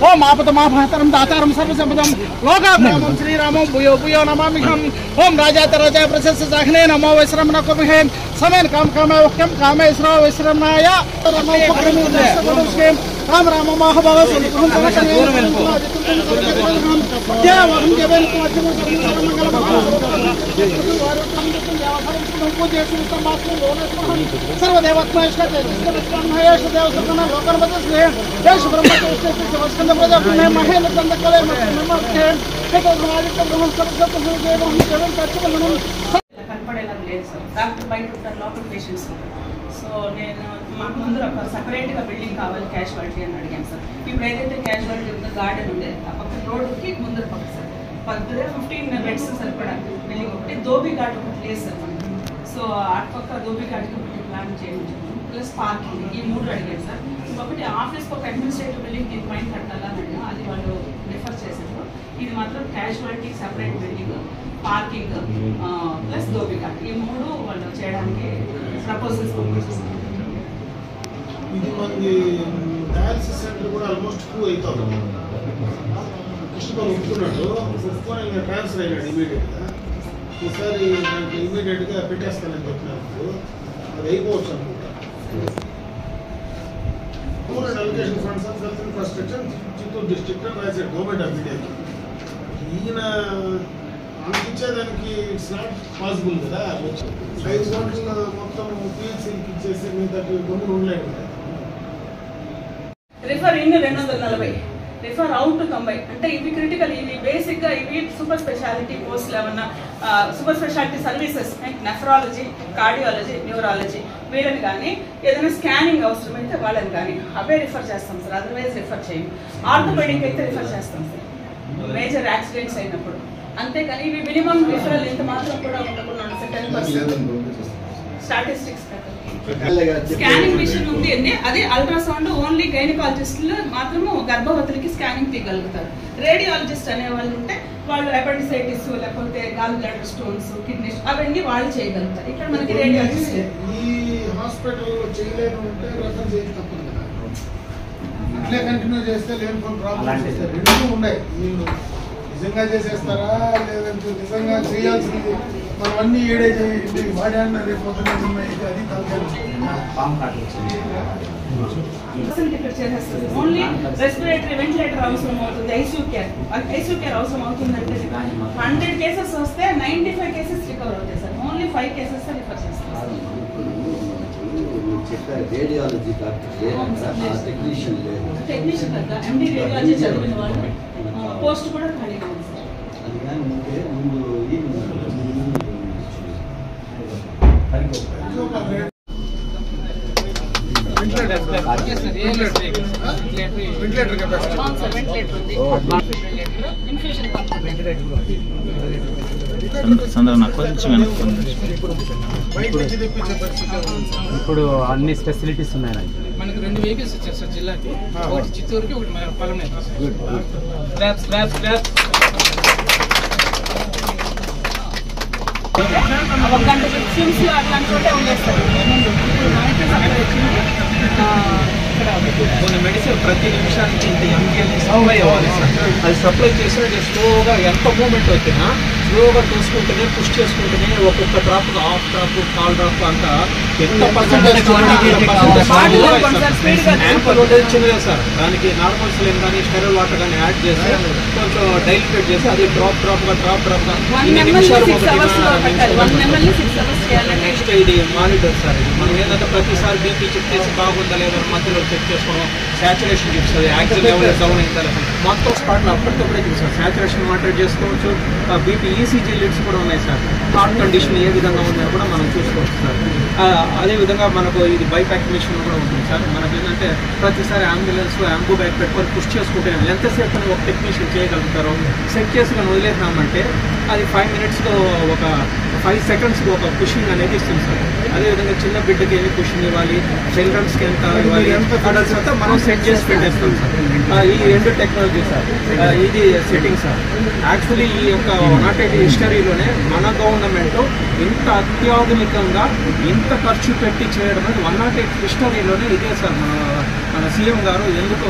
ओम आपदमापहतरं दातारं सर्वसंपदं लोकाभिरामं श्रीरामं भूयो भूयो नमाम्यहम् ओम राजाधिराजाय प्रशस्त साघने नमो वैश्रमण कुर्महे समेन काम कामे वक्यं कामे इसरो वैश्रमणाय नमो पक्रमुद्रे राम राम महाभाव सुनिकुं तनकने क्या वहं जबेन कुमच्चम सर्वदेवत्महेश्वरे महेश देव सकल लोकर्मते देश ब्रह्म प्रजा महेंद्र चंद्रकले नमस्ते కనపడేలా లేదు సార్. డాక్టర్ బయట ఉంటారు, లోకల్ పేషెంట్స్ ఉంటారు. సో నేను మాకు ముందు ఒక సపరేట్గా బిల్డింగ్ కావాలి క్యాజువాలిటీ అని అడిగాను సార్. ఇప్పుడు ఏదైతే క్యాజువాలిటీ ఉందో గార్డెన్ ఉంది, ఆ పక్కన రోడ్డుకి ముందర పక్క సార్ 15 బెడ్స్ సరిపడా బిల్డింగ్ ఒకటి, ధోబీ ఘాట్ ఒకటి లేదు సార్ మనకి. సో అటుపక్క ధోబీ ఘాట్కి ఒకటి ప్లాన్ చేయండి, ప్లస్ పార్కింగ్, ఈ 3 అడిగాను సార్. ఇంకొకటి ఆఫీస్కి ఒక అడ్మినిస్ట్రేటివ్ బిల్డింగ్ దీని పైన కట్టాలని అడిగాను, అది వాళ్ళు రిఫర్ చేశారు. ఇది మాత్రం casualty separate building, parking plus dhobi ghat, ఈ 3 వాళ్ళు చేయడానికి ప్రపోజల్స్ పంపిస్తారు. ఇది మనకి డయాలసిస్ సెంటర్ కూడా ఆల్మోస్ట్ టూ అవుతుంది. కృష్ణబాబు ఒప్పుకున్నాడు, ఒప్పుకొని ఇంకా ట్రాన్స్ఫర్ అయినాడు ఇమీడియట్గా. ఈసారి నాకు ఇమీడియట్గా పెట్టేస్తానని చెప్పినప్పుడు అది అయిపోవచ్చు అనుకుంటా. Government allocation funds of health infrastructure Chittoor district అని రాశాడు గవర్నమెంట్ ఆఫ్ ఇండియాకి. ఈయన అందించేదానికి ఇట్స్ నాట్ పాసిబుల్ కదా. 5 కోట్ల మొత్తం పిఎల్సీకి ఇచ్చేసి మిగతా గమ్ములు ఉండలేవు. Refer in 240, refer out 90. అంటే ఇవి క్రిటికల్, ఇవి బేసిక్గా ఇవి సూపర్ స్పెషాలిటీ పోస్టులు ఏమన్నా super speciality services nephrology, cardiology, neurology వీళ్ళని కానీ ఏదైనా స్కానింగ్ అవసరమైతే వాళ్ళని కానీ అవే రిఫర్ చేస్తాం సార్. అదర్వైజ్ రిఫర్ చేయం. ఆర్థోపెడిక్ అయితే రిఫర్ చేస్తాం సార్ మేజర్ యాక్సిడెంట్స్ అయినప్పుడు. అంతేకాని ఇవి మినిమం రిఫరల్ ఇంత మాత్రం కూడా ఉండకుండా 10% స్టాటిస్టిక్స్. స్కానింగ్ మిషన్ ఉంది అండి, అది అల్ట్రాసౌండ్ ఓన్లీ గైనకాలజిస్టులు మాత్రము గర్భవతులకి స్కానింగ్ తీయగలుగుతారు. రేడియాలజిస్ట్ అనే వాళ్ళు ఉంటే వాళ్ళు అపెండిసైటిస్ లేకపోతే గాల్ బ్లాడర్ స్టోన్స్, కిడ్నీ అవన్నీ వాళ్ళు చేయగలుగుతారు. ఇక్కడ మనకి రేడియాలజిస్ట్ ఈ హాస్పిటల్లో చేయలేని ఉంటే రెఫర్ చేయక తప్పదు కదా. ఇట్లే కంటిన్యూ చేస్తే లేని ప్రాబ్లమ్స్ వస్తాయి. రెండు ఉన్నాయి, వీళ్ళు నిజంగా చేసేస్తారా లేదంటే నిజంగా చేయాల్సింది మనం అన్ని ఏడే చేయండి వాడాన్న రేపు అది ఓన్లీ రెస్పిరేటరీ వెంటిలేటర్ అవసరం అవుతుంది, ఐసీయూ కేర్ అవసరం అవుతుందంటే 100 కేసెస్ వస్తే 95 కేసెస్ రికవర్ అవుతాయి సార్. ఓన్లీ 5 కేసెస్ రిఫర్ చేస్తాం. రేడియాలజీ టెక్నీషియన్ కదా, ఎండి రేడియాలజీ చదివిన వాళ్ళు పోస్ట్ కూడా ఖాళీగా ఉంది సార్. ఇప్పుడు అన్ని ఫెసిలిటీస్ ఉన్నాయి. మనకి 2 వెహికల్స్ వచ్చారు సార్ జిల్లాకి, ఒకటి చిత్తూరుకి, ఒకటి మన పొలం. ఒక గంట సిమ్స్ అట్లాంటి చోటే ఉండేస్తారు. కొన్ని మెడిసిన్ ప్రతి నిమిషానికి ఇంత ఎంజీఎల్ సప్లై అవ్వాలి సార్. అది సప్లై చేస్తే స్లోగా ఎంత మూమెంట్ వచ్చినా స్లోగా తీసుకుంటేనే పుష్ చేసుకుంటేనే ఒక్కొక్క drop half drop call drop అంతా ఎంత పర్సెంటేజ్ యాంపుల్ ఉండేది చిన్నదే సార్. దానికి నార్మల్ సెలైన్ కానీ స్టెరైల్ వాటర్ కానీ యాడ్ చేసి కొంచెం డైల్యూట్ చేసి అది డ్రాప్ గా నెక్స్ట్ ఇది మానిటర్ సార్. ఇది మనం ఏంటంటే ప్రతిసారి బీపీ చెక్ చేసి బాగుందా లేదా మధ్యలో చెక్ చేసుకోవడం, సాచురేషన్ చూస్తుంది, ఆక్సిజన్ లెవెల్ డౌన్ అయిందా మొత్తం స్పాట్లో అప్పటికప్పుడే చూసారు. సాచురేషన్ మానిటర్ చేసుకోవచ్చు. బీపీ ఈసీజీ లిడ్స్ కూడా ఉన్నాయి సార్. హార్ట్ కండిషన్ ఏ విధంగా ఉందని కూడా మనం చూసుకోవచ్చు సార్. అదేవిధంగా మనకు ఇది బైపాక్ మిషన్ కూడా ఉంటుంది సార్. మనకి ఏంటంటే ప్రతిసారి అంబులెన్స్ అంబు బ్యాగ్ పెట్టుకొని పుష్ చేసుకుంటే ఎంతసేపు అని ఒక టెక్నీషియన్ చేయగలుగుతారో సెట్ చేసి మనం వదిలేసామంటే అది 5 minutesలో ఒక 5 secondsకి ఒక పుషింగ్ అనేది ఇస్తుంది సార్. అదేవిధంగా చిన్న బిడ్డకి ఎన్ని పుషింగ్ ఇవ్వాలి, చిల్డ్రన్స్కి ఎంత ఇవ్వాలి, అడల్ట్స్ అంతా మనం సెట్ చేసి పెట్టేస్తాం సార్. ఈ 2 టెక్నాలజీ సార్. ఇది సెట్టింగ్ సార్. యాక్చువల్లీ ఈ యొక్క 108 హిస్టరీలోనే మన గవర్నమెంట్ ఇంత అత్యాధునికంగా ఇంత ఖర్చు పెట్టి చేయడం అనేది 108 హిస్టరీలోనే ఇదే సార్. మన సీఎం గారు ఎందుకు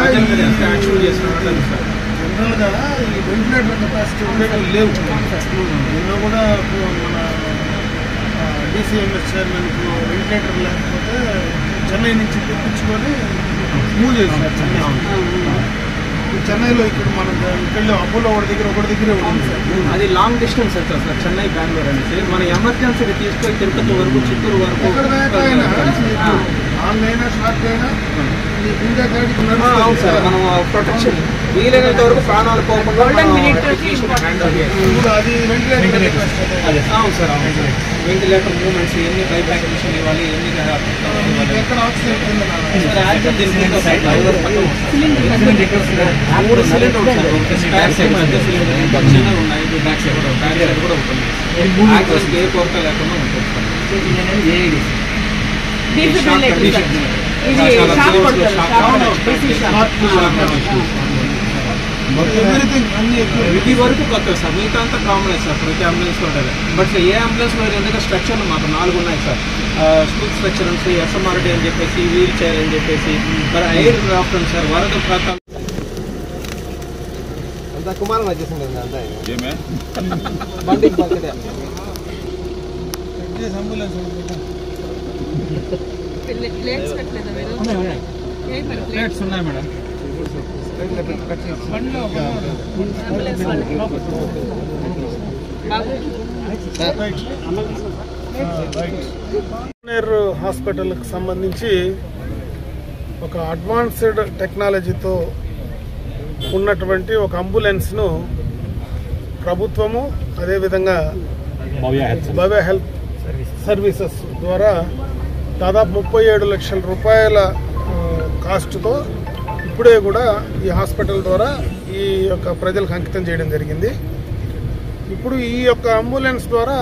యాక్షన్ చేస్తున్నారు సార్. జనరల్గా ఈ వెంటిలేటర్ కెపాసిటీ ఉండేవి లేవు. నిన్న కూడా మన డీసీఎంఎస్ చైర్మన్కు వెంటిలేటర్ లేకపోతే చెన్నై నుంచి తెప్పించుకొని మూవ్ చేశారు. చెన్నైలో ఇక్కడ మనం ఇక్కడ అపోలో ఒకటి దగ్గరే ఉంది సార్. అది లాంగ్ డిస్టెన్స్ అవుతుంది సార్. చెన్నై బెంగళూరు అనేసి మన ఎమర్జెన్సీకి తీసుకొని తిరుపతి వరకు, చిత్తూరు వరకు, ఆన్లైనా షార్ట్ అయినా అవును సార్. మనం ప్రొటెక్షన్ వీలైనంత వరకు ప్రాణాలు పోకుండా అవును సార్. వెంటిలేటర్ మూవ్మెంట్స్ ఎన్ని బైపాక్ మిషన్ ఇవ్వాలి, ఎన్ని మూడు సిలిండర్ ఉన్నాయి. బ్యాక్ సైడ్ కూడా ఉంటుంది. యాక్సెస్ ఏ కొరత లేకుండా ఉంటుంది సార్. ఇది వరకు కొత్త సార్. మిగతా అంతా కామన్ సార్. ప్రతి అంబులెన్స్ లో ఉంటుంది. బట్ ఏ అంబులెన్స్ లో ఎందుకంటే స్ట్రక్చర్లు మాకు 4 ఉన్నాయి సార్. స్కూల్ స్ట్రక్చర్ ఉంది, ఎస్ఎంఆర్టీ అని చెప్పేసి, వీల్ చైర్ అని చెప్పేసి, మరి ఎయిర్ క్రాఫ్ట్ ఉంది సార్. వరద ప్రాంతం అంతా కుమారం వచ్చేసింది బండి ప్లేట్స్ ఉన్నాయి మేడం. హాస్పిటల్కి సంబంధించి ఒక అడ్వాన్స్డ్ టెక్నాలజీతో ఉన్నటువంటి ఒక అంబులెన్స్ను ప్రభుత్వము అదేవిధంగా భవ్య హెల్త్ సర్వీసెస్ ద్వారా దాదాపు 37 లక్షల రూపాయల కాస్ట్తో ఇప్పుడే కూడా ఈ హాస్పిటల్ ద్వారా ఈ యొక్క ప్రజలకు అంకితం చేయడం జరిగింది. ఇప్పుడు ఈ యొక్క అంబులెన్స్ ద్వారా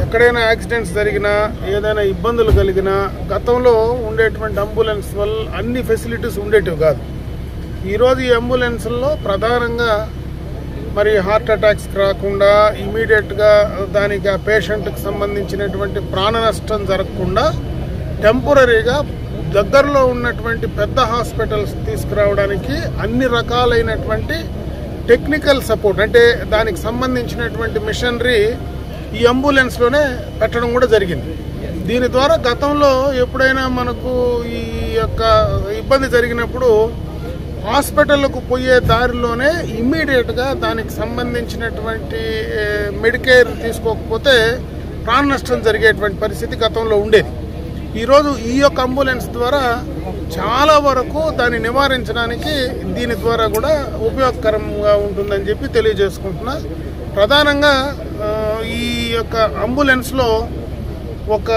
ఎక్కడైనా యాక్సిడెంట్స్ జరిగినా, ఏదైనా ఇబ్బందులు కలిగినా, గతంలో ఉండేటువంటి అంబులెన్స్ వల్ల అన్ని ఫెసిలిటీస్ ఉండేటివి కాదు. ఈరోజు ఈ అంబులెన్స్లో ప్రధానంగా మరి హార్ట్ అటాక్స్ రాకుండా ఇమీడియట్గా దానికి ఆ పేషెంట్కి సంబంధించినటువంటి ప్రాణ నష్టం జరగకుండా టెంపరీగా దగ్గరలో ఉన్నటువంటి పెద్ద హాస్పిటల్స్ తీసుకురావడానికి అన్ని రకాలైనటువంటి టెక్నికల్ సపోర్ట్, అంటే దానికి సంబంధించినటువంటి మిషనరీ ఈ అంబులెన్స్లోనే పెట్టడం కూడా జరిగింది. దీని ద్వారా గతంలో ఎప్పుడైనా మనకు ఈ యొక్క ఇబ్బంది జరిగినప్పుడు హాస్పిటల్కు పోయే దారిలోనే ఇమ్మీడియట్గా దానికి సంబంధించినటువంటి మెడికేర్ తీసుకోకపోతే ప్రాణ నష్టం జరిగేటువంటి పరిస్థితి గతంలో ఉండేది. ఈరోజు ఈ యొక్క అంబులెన్స్ ద్వారా చాలా వరకు దాన్ని నివారించడానికి దీని ద్వారా కూడా ఉపయోగకరంగా ఉంటుందని చెప్పి తెలియజేసుకుంటున్నా. ప్రధానంగా ఈ యొక్క అంబులెన్స్లో ఒక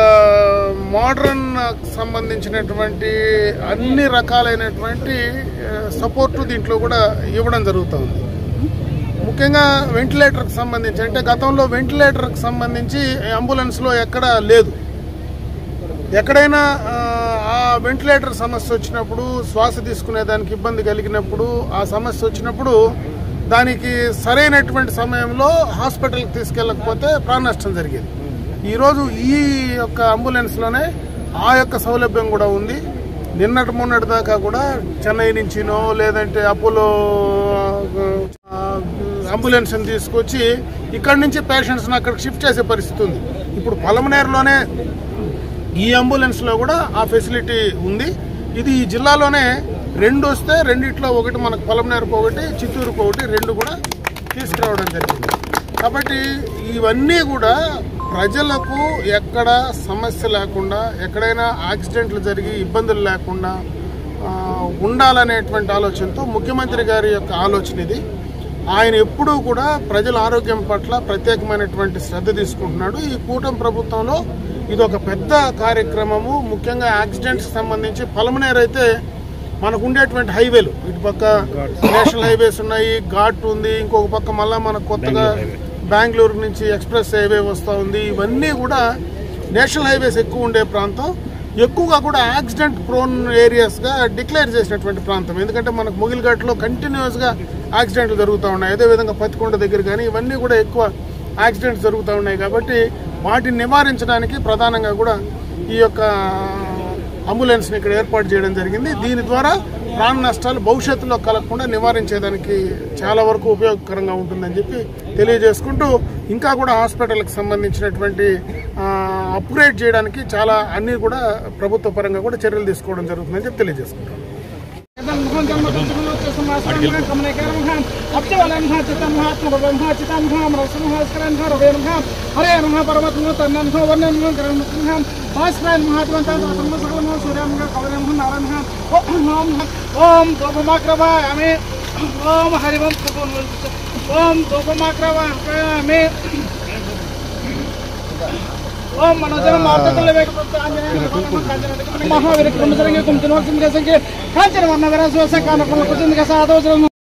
మోడర్న్ సంబంధించినటువంటి అన్ని రకాలైనటువంటి సపోర్టు దీంట్లో కూడా ఇవ్వడం జరుగుతుంది. ముఖ్యంగా వెంటిలేటర్కి సంబంధించి, అంటే గతంలో వెంటిలేటర్కి సంబంధించి అంబులెన్స్లో ఎక్కడా లేదు. ఎక్కడైనా ఆ వెంటిలేటర్ సమస్య వచ్చినప్పుడు, శ్వాస తీసుకునేదానికి ఇబ్బంది కలిగినప్పుడు, ఆ సమస్య వచ్చినప్పుడు దానికి సరైనటువంటి సమయంలో హాస్పిటల్కి తీసుకెళ్ళకపోతే ప్రాణ నష్టం జరిగేది. ఈరోజు ఈ యొక్క అంబులెన్స్లోనే ఆ యొక్క సౌలభ్యం కూడా ఉంది. మొన్నటి దాకా కూడా చెన్నై నుంచినో లేదంటే అపోలో అంబులెన్స్ని తీసుకొచ్చి ఇక్కడి నుంచి పేషెంట్స్ని అక్కడికి షిఫ్ట్ చేసే పరిస్థితి ఉంది. ఇప్పుడు పలమనేరులోనే ఈ అంబులెన్స్లో కూడా ఆ ఫెసిలిటీ ఉంది. ఇది ఈ జిల్లాలోనే 2 వస్తే రెండిట్లో ఒకటి మనకు పలమనేరుకు ఒకటి, చిత్తూరుకు ఒకటి, 2 కూడా తీసుకురావడం జరిగింది. కాబట్టి ఇవన్నీ కూడా ప్రజలకు ఎక్కడ సమస్య లేకుండా, ఎక్కడైనా యాక్సిడెంట్లు జరిగి ఇబ్బందులు లేకుండా ఉండాలనేటువంటి ఆలోచనతో ముఖ్యమంత్రి గారి యొక్క ఆలోచన ఇది. ఆయన ఎప్పుడూ కూడా ప్రజల ఆరోగ్యం పట్ల ప్రత్యేకమైనటువంటి శ్రద్ధ తీసుకుంటున్నాడు. ఈ కూటమి ప్రభుత్వంలో ఇది ఒక పెద్ద కార్యక్రమము. ముఖ్యంగా యాక్సిడెంట్స్ సంబంధించి పలమనేరు అయితే మనకు ఉండేటువంటి హైవేలు, ఇటు పక్క నేషనల్ హైవేస్ ఉన్నాయి, ఘాట్ ఉంది, ఇంకొక పక్క మళ్ళీ మనకు కొత్తగా బెంగళూరు నుంచి ఎక్స్ప్రెస్ హైవే వస్తూ ఉంది. ఇవన్నీ కూడా నేషనల్ హైవేస్ ఎక్కువ ఉండే ప్రాంతం, ఎక్కువగా కూడా యాక్సిడెంట్ ప్రోన్ ఏరియాస్గా డిక్లేర్ చేసినటువంటి ప్రాంతం. ఎందుకంటే మనకు ముగిల్ఘాట్లో కంటిన్యూస్గా యాక్సిడెంట్లు జరుగుతూ ఉన్నాయి. అదేవిధంగా పత్తికొండ దగ్గర కానీ ఇవన్నీ కూడా ఎక్కువ యాక్సిడెంట్స్ జరుగుతూ ఉన్నాయి. కాబట్టి వాటిని నివారించడానికి ప్రధానంగా కూడా ఈ యొక్క అంబులెన్స్ని ఇక్కడ ఏర్పాటు చేయడం జరిగింది. దీని ద్వారా ప్రాణ నష్టాలు భవిష్యత్తులో కలగకుండా నివారించేదానికి చాలా వరకు ఉపయోగకరంగా ఉంటుందని చెప్పి తెలియజేసుకుంటూ, ఇంకా కూడా హాస్పిటల్కి సంబంధించినటువంటి అప్గ్రేడ్ చేయడానికి చాలా అన్నీ కూడా ప్రభుత్వ పరంగా కూడా చర్యలు తీసుకోవడం జరుగుతుందని చెప్పి తెలియజేసుకుంటాం. ఓం దోపమాక్రవామి ఓం హరివం ఓం దోపమాక్రవామి ఓం మనోజన మార్తల మహావీర క్రమసరంగే కుంతినోసింగే కాంచన వర్ణ విరసోస కానకుల కుచిందిక సాధోజన